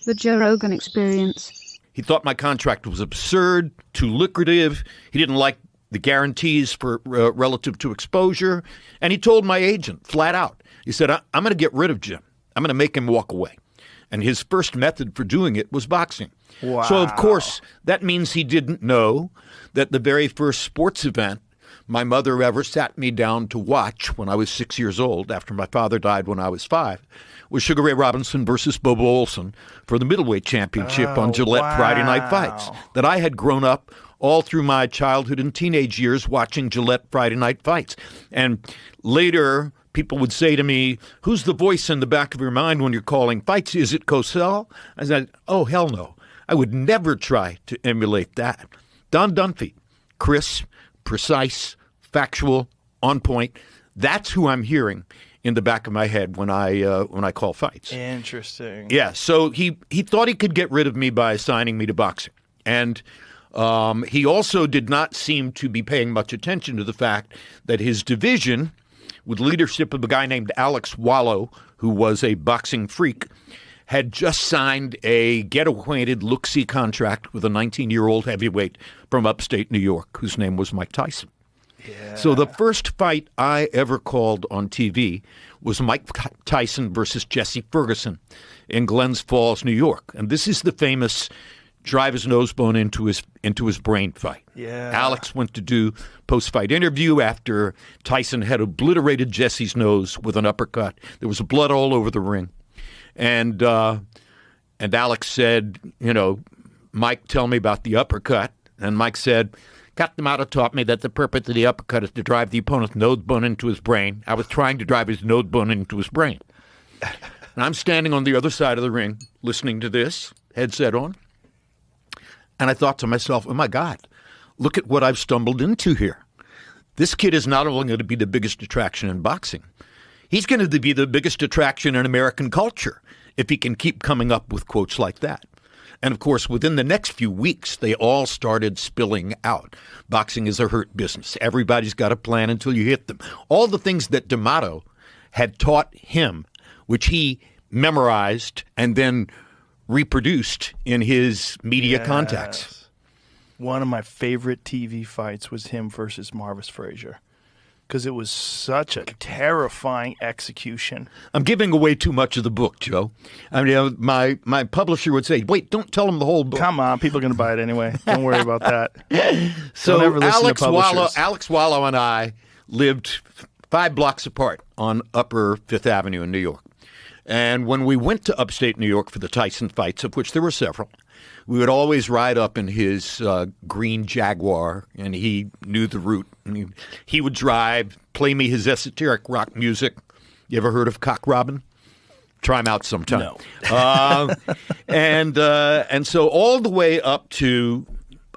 The Joe Rogan Experience. He thought my contract was absurd, too lucrative. He didn't like the guarantees for relative to exposure. And he told my agent flat out, he said, I'm going to get rid of Jim. I'm going to make him walk away. And his first method for doing it was boxing. Wow. So, of course, that means he didn't know that the very first sports event my mother ever sat me down to watch when I was 6 years old, after my father died when I was 5, was Sugar Ray Robinson versus Bobo Olson for the middleweight championship on Gillette Friday Night Fights. That I had grown up all through my childhood and teenage years watching Gillette Friday Night Fights. And later, people would say to me, who's the voice in the back of your mind when you're calling fights? Is it Cosell? I said, oh, hell no. I would never try to emulate that. Don Dunphy, crisp, precise, factual, on point. That's who I'm hearing in the back of my head when I call fights. Interesting. Yeah, so he thought he could get rid of me by assigning me to boxing. And he also did not seem to be paying much attention to the fact that his division, with leadership of a guy named Alex Wallow, who was a boxing freak, had just signed a get-acquainted, look-see contract with a 19-year-old heavyweight from upstate New York, whose name was Mike Tyson. Yeah. So the first fight I ever called on TV was Mike Tyson versus Jesse Ferguson in Glens Falls, New York. And this is the famous drive his nose bone into his brain fight. Yeah. Alex went to do post-fight interview after Tyson had obliterated Jesse's nose with an uppercut. There was blood all over the ring. And Alex said, Mike, tell me about the uppercut. And Mike said, Captain Mata taught me that the purpose of the uppercut is to drive the opponent's nose bone into his brain. I was trying to drive his nose bone into his brain. And I'm standing on the other side of the ring listening to this, headset on. And I thought to myself, oh, my God, look at what I've stumbled into here. This kid is not only going to be the biggest attraction in boxing, he's going to be the biggest attraction in American culture if he can keep coming up with quotes like that. And, of course, within the next few weeks, they all started spilling out. Boxing is a hurt business. Everybody's got a plan until you hit them. All the things that D'Amato had taught him, which he memorized and then reproduced in his media contacts. One of my favorite TV fights was him versus Marvis Frazier, because it was such a terrifying execution. I'm giving away too much of the book, Joe. I mean, my publisher would say, wait, don't tell them the whole book. Come on, people are going to buy it anyway. Don't worry about that. So Alex Wallow and I lived 5 blocks apart on Upper Fifth Avenue in New York. And when we went to upstate New York for the Tyson fights, of which there were several, we would always ride up in his green Jaguar, and he knew the route. And he would drive, play me his esoteric rock music. You ever heard of Cock Robin? Try him out sometime. No. And so all the way up to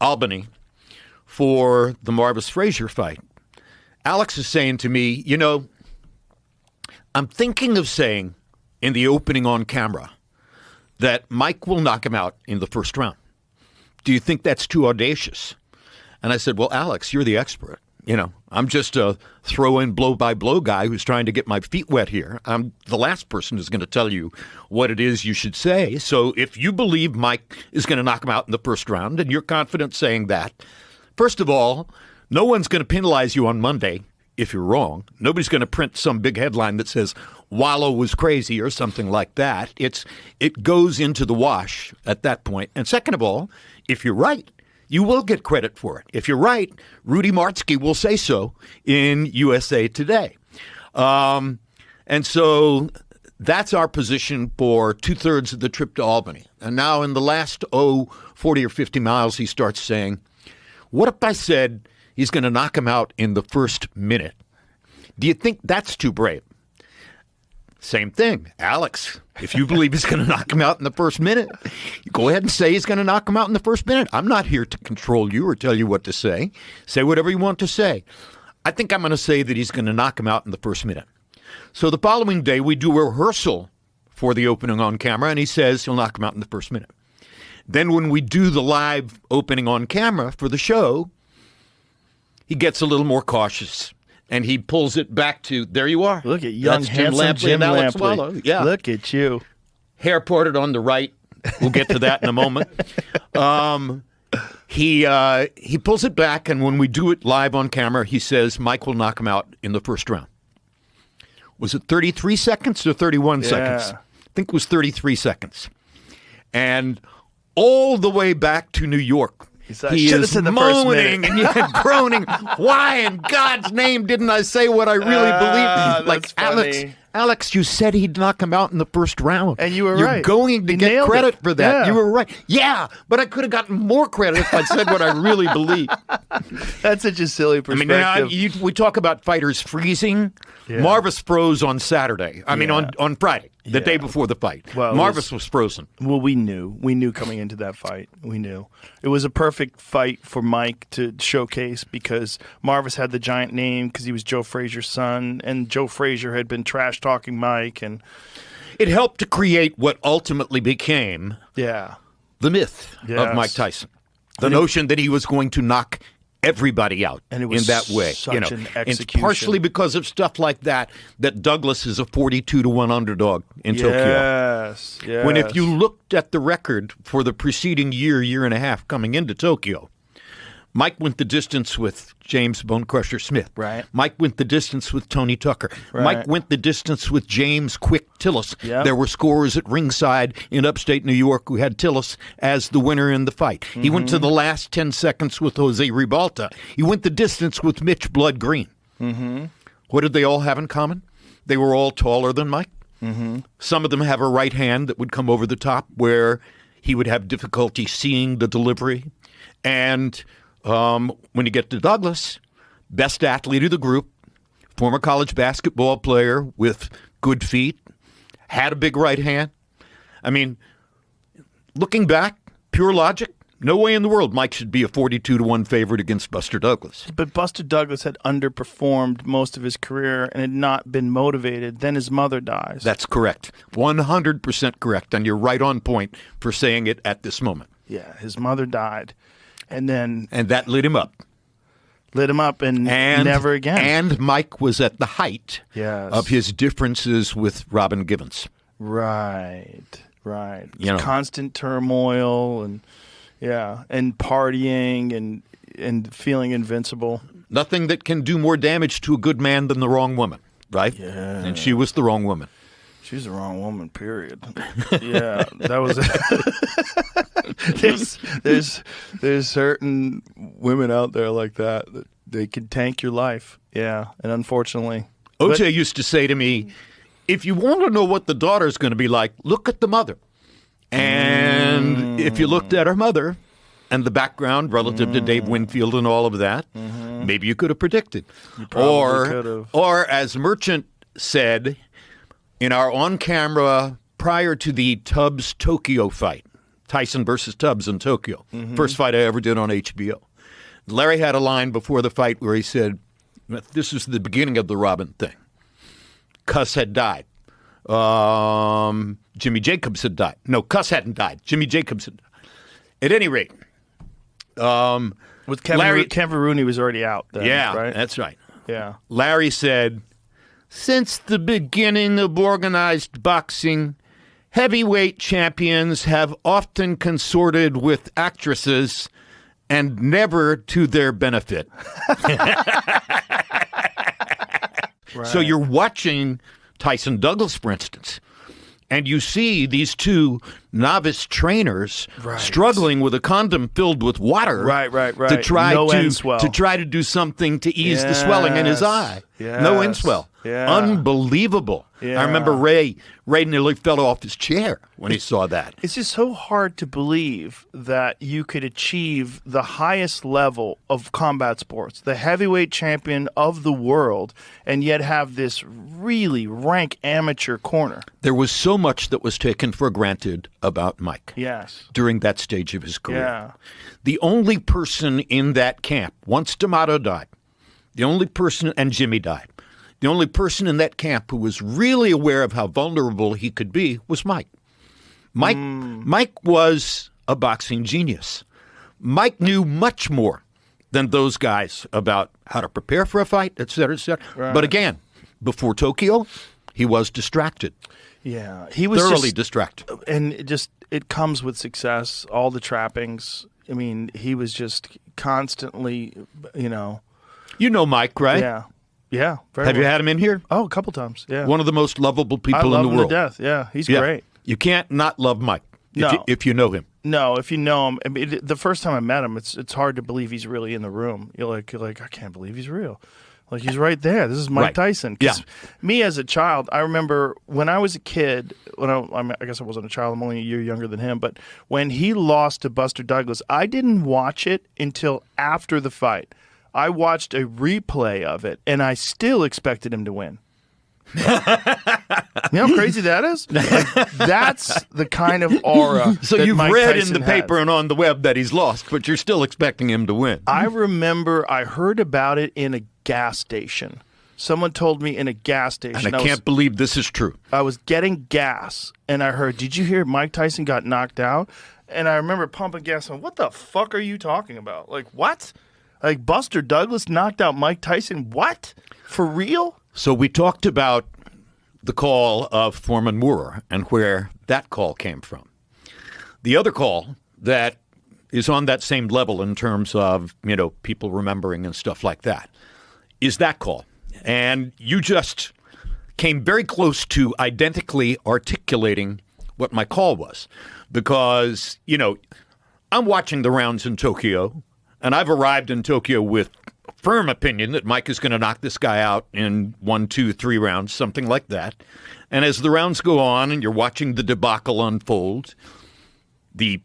Albany for the Marvis Frazier fight, Alex is saying to me, I'm thinking of saying in the opening on camera that Mike will knock him out in the first round. Do you think that's too audacious? And I said, well, Alex, you're the expert. I'm just a throw-in blow-by-blow guy who's trying to get my feet wet here. I'm the last person who's going to tell you what it is you should say. So if you believe Mike is going to knock him out in the first round, and you're confident saying that, first of all, no one's going to penalize you on Monday if you're wrong. Nobody's going to print some big headline that says Wallow was crazy or something like that. It goes into the wash at that point. And second of all, if you're right, you will get credit for it. If you're right, Rudy Martzke will say so in USA Today. And so that's our position for 2/3 of the trip to Albany. And now in the last 40 or 50 miles, he starts saying, what if I said he's going to knock him out in the first minute? Do you think that's too brave? Same thing. Alex, if you believe he's going to knock him out in the first minute, you go ahead and say he's going to knock him out in the first minute. I'm not here to control you or tell you what to say. Say whatever you want to say. I think I'm going to say that he's going to knock him out in the first minute. So the following day, we do a rehearsal for the opening on camera, and he says he'll knock him out in the first minute. Then when we do the live opening on camera for the show, he gets a little more cautious. And he pulls it back to, there you are. Look at young, That's handsome Jim Lampley and Alex Lampley. Wallow. Yeah. Look at you. Hair parted on the right, We'll get to that in a moment. He pulls it back, and when we do it live on camera, he says Mike will knock him out in the first round. Was it 33 seconds or 31 seconds? I think it was 33 seconds. And all the way back to New York, he is moaning and groaning. Why in God's name didn't I say what I really believed? Like, Alex, you said he'd knock him out in the first round. And you were You're right. going to You get nailed credit it. for that. Yeah. You were right. Yeah, but I could have gotten more credit if I'd said what I really believed. That's such a silly perspective. We talk about fighters freezing. Yeah. Marvis froze on Saturday. On Friday, the day before the fight. Well, Marvis was frozen. Well, we knew. We knew coming into that fight. We knew. It was a perfect fight for Mike to showcase because Marvis had the giant name because he was Joe Frazier's son, and Joe Frazier had been trash-talking Mike. And it helped to create what ultimately became the myth of Mike Tyson. The notion that he was going to knock everybody out and it was in that way. Such an execution. It's partially because of stuff like that Douglas is a 42-1 underdog in Tokyo. Yes. When if you looked at the record for the preceding year and a half coming into Tokyo, Mike went the distance with James Bone Crusher Smith. Right. Mike went the distance with Tony Tucker. Right. Mike went the distance with James Quick Tillis. Yep. There were scorers at ringside in upstate New York who had Tillis as the winner in the fight. Mm-hmm. He went to the last 10 seconds with Jose Ribalta. He went the distance with Mitch Blood Green. Mm-hmm. What did they all have in common? They were all taller than Mike. Mm-hmm. Some of them have a right hand that would come over the top where he would have difficulty seeing the delivery. And when you get to Douglas, best athlete of the group, former college basketball player with good feet, had a big right hand. I mean, looking back, pure logic, no way in the world Mike should be a 42-1 favorite against Buster Douglas. But Buster Douglas had underperformed most of his career and had not been motivated. Then his mother dies. That's correct. 100% correct. And you're right on point for saying it at this moment. Yeah, his mother died. And that lit him up. And never again. And Mike was at the height of his differences with Robin Givens. Right. Constant turmoil and partying and feeling invincible. Nothing that can do more damage to a good man than the wrong woman, right? Yeah. And she was the wrong woman. She's the wrong woman, period. Yeah, that was there's certain women out there like that they can tank your life. Yeah, and unfortunately. OJ used to say to me, if you want to know what the daughter's going to be like, look at the mother. And if you looked at her mother and the background relative to Dave Winfield and all of that, maybe you could have predicted. You probably could have. Or as Merchant said in our on-camera prior to the Tubbs Tokyo fight, Tyson versus Tubbs in Tokyo, first fight I ever did on HBO. Larry had a line before the fight where he said, this is the beginning of the Robin thing. Cuss had died. Jimmy Jacobs had died. No, Cuss hadn't died. Jimmy Jacobs had died. At any rate. With Kevin Rooney was already out then, right? That's right. Yeah. Larry said, since the beginning of organized boxing, heavyweight champions have often consorted with actresses and never to their benefit. Right. So you're watching Tyson Douglas, for instance, and you see these two novice trainers struggling with a condom filled with water to try to do something to ease the swelling in his eye. Yes. No end swell. Yeah. Unbelievable. Yeah. I remember Ray nearly fell off his chair when he saw that. It's just so hard to believe that you could achieve the highest level of combat sports, the heavyweight champion of the world, and yet have this really rank amateur corner. There was so much that was taken for granted about Mike. Yes. During that stage of his career. Yeah. The only person in that camp, once D'Amato died, and Jimmy died, the only person in that camp who was really aware of how vulnerable he could be was Mike. Mike was a boxing genius. Mike knew much more than those guys about how to prepare for a fight, et cetera, et cetera. Right. But again, before Tokyo, he was distracted. Yeah, he was thoroughly distracted. And it comes with success, all the trappings. I mean, he was just constantly, You know Mike, right? Yeah. Very Have you well. had him in here? Oh, a couple times. Yeah, One of the most lovable people I love in the him world. to death. Yeah, he's great. You can't not love Mike No. if you know him. No, if you know him, I mean, the first time I met him, it's hard to believe he's really in the room. You're like, I can't believe he's real. Like, he's right there. This is Mike Right. Tyson. 'Cause me as a child, I remember when I was a kid, I guess I wasn't a child, I'm only a year younger than him, but when he lost to Buster Douglas, I didn't watch it until after the fight. I watched a replay of it, and I still expected him to win. You know how crazy that is? Like, that's the kind of aura. So that you've Mike read Tyson in the has. paper and on the web that he's lost, but you're still expecting him to win. I remember I heard about it in a gas station. Someone told me in a gas station. And I can't believe this is true. I was getting gas, and I heard, did you hear Mike Tyson got knocked out? And I remember pumping gas on, what the fuck are you talking about? Like, what? Like, Buster Douglas knocked out Mike Tyson? What? For real? So we talked about the call of Foreman Moore and where that call came from. The other call that is on that same level in terms of, people remembering and stuff like that is that call. And you just came very close to identically articulating what my call was because, I'm watching the rounds in Tokyo, and I've arrived in Tokyo with firm opinion that Mike is going to knock this guy out in 1, 2, 3 rounds, something like that. And as the rounds go on and you're watching the debacle unfold, the,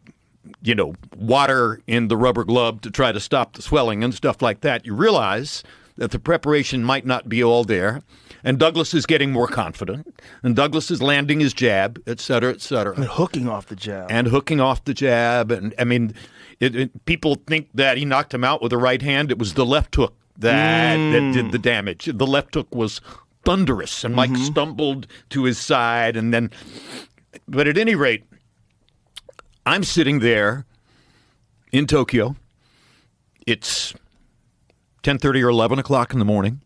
water in the rubber glove to try to stop the swelling and stuff like that, you realize that the preparation might not be all there. And Douglas is getting more confident. And Douglas is landing his jab, et cetera, et cetera. And hooking off the jab. And, I mean, people think that he knocked him out with the right hand. It was the left hook that did the damage. The left hook was thunderous, and Mike stumbled to his side. But at any rate, I'm sitting there in Tokyo. It's 10:30 or 11 o'clock in the morning.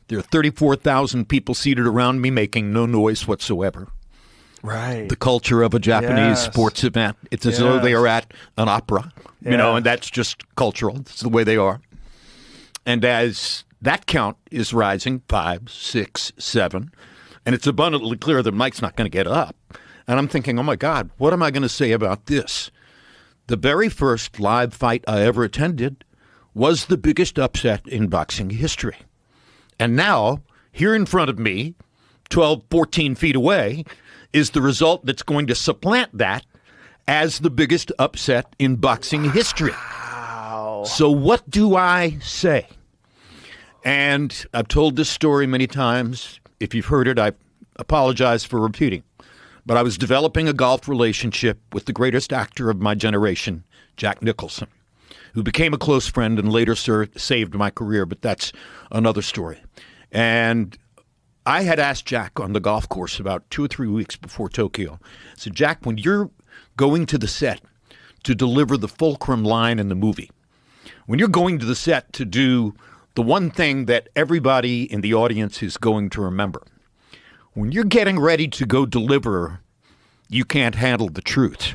There are 34,000 people seated around me making no noise whatsoever. Right. The culture of a Japanese sports event. It's as though they are at an opera, and that's just cultural. It's the way they are. And as that count is rising, 5, 6, 7, and it's abundantly clear that Mike's not going to get up. And I'm thinking, oh, my God, what am I going to say about this? The very first live fight I ever attended was the biggest upset in boxing history. And now, here in front of me, 12, 14 feet away, is the result that's going to supplant that as the biggest upset in boxing history. Wow. So what do I say? And I've told this story many times. If you've heard it, I apologize for repeating. But I was developing a golf relationship with the greatest actor of my generation, Jack Nicholson, who became a close friend and later saved my career, but that's another story. And I had asked Jack on the golf course about 2 or 3 weeks before Tokyo. I said, Jack, when you're going to the set to deliver the fulcrum line in the movie, when you're going to the set to do the one thing that everybody in the audience is going to remember, when you're getting ready to go deliver, you can't handle the truth.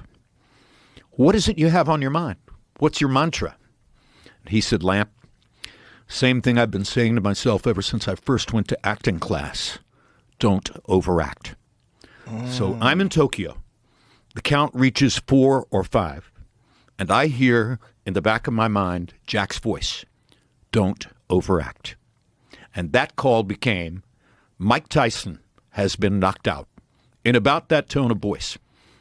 What is it you have on your mind? What's your mantra? He said, Lamp, same thing I've been saying to myself ever since I first went to acting class. Don't overact. So I'm in Tokyo. The count reaches 4 or 5. And I hear in the back of my mind Jack's voice. Don't overact. And that call became, Mike Tyson has been knocked out, in about that tone of voice.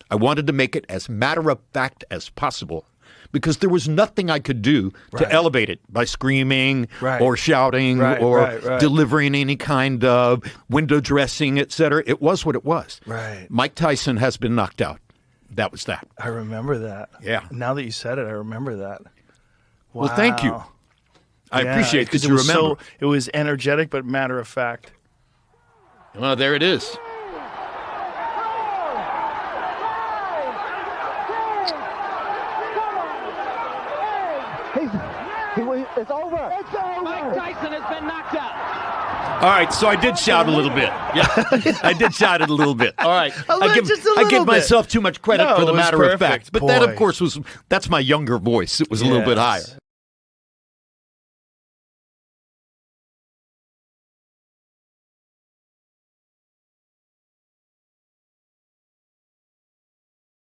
I wanted to make it as matter-of-fact as possible because there was nothing I could do to elevate it by screaming or shouting or delivering any kind of window dressing, et cetera. It was what it was. Right. Mike Tyson has been knocked out. That was that. I remember that. Yeah. Now that you said it, I remember that. Wow. Well, thank you. I appreciate that you remember. It was energetic but matter-of-fact. Well, there it is. It's over. It's over. Mike Tyson has been knocked out. All right, so I did shout a little bit. Yeah, I did shout it a little bit. All right, just a I give little bit. myself too much credit No, for the it was matter of perfect. fact. But that, Boy. of course, that's my younger voice. It was a little bit higher. Yes.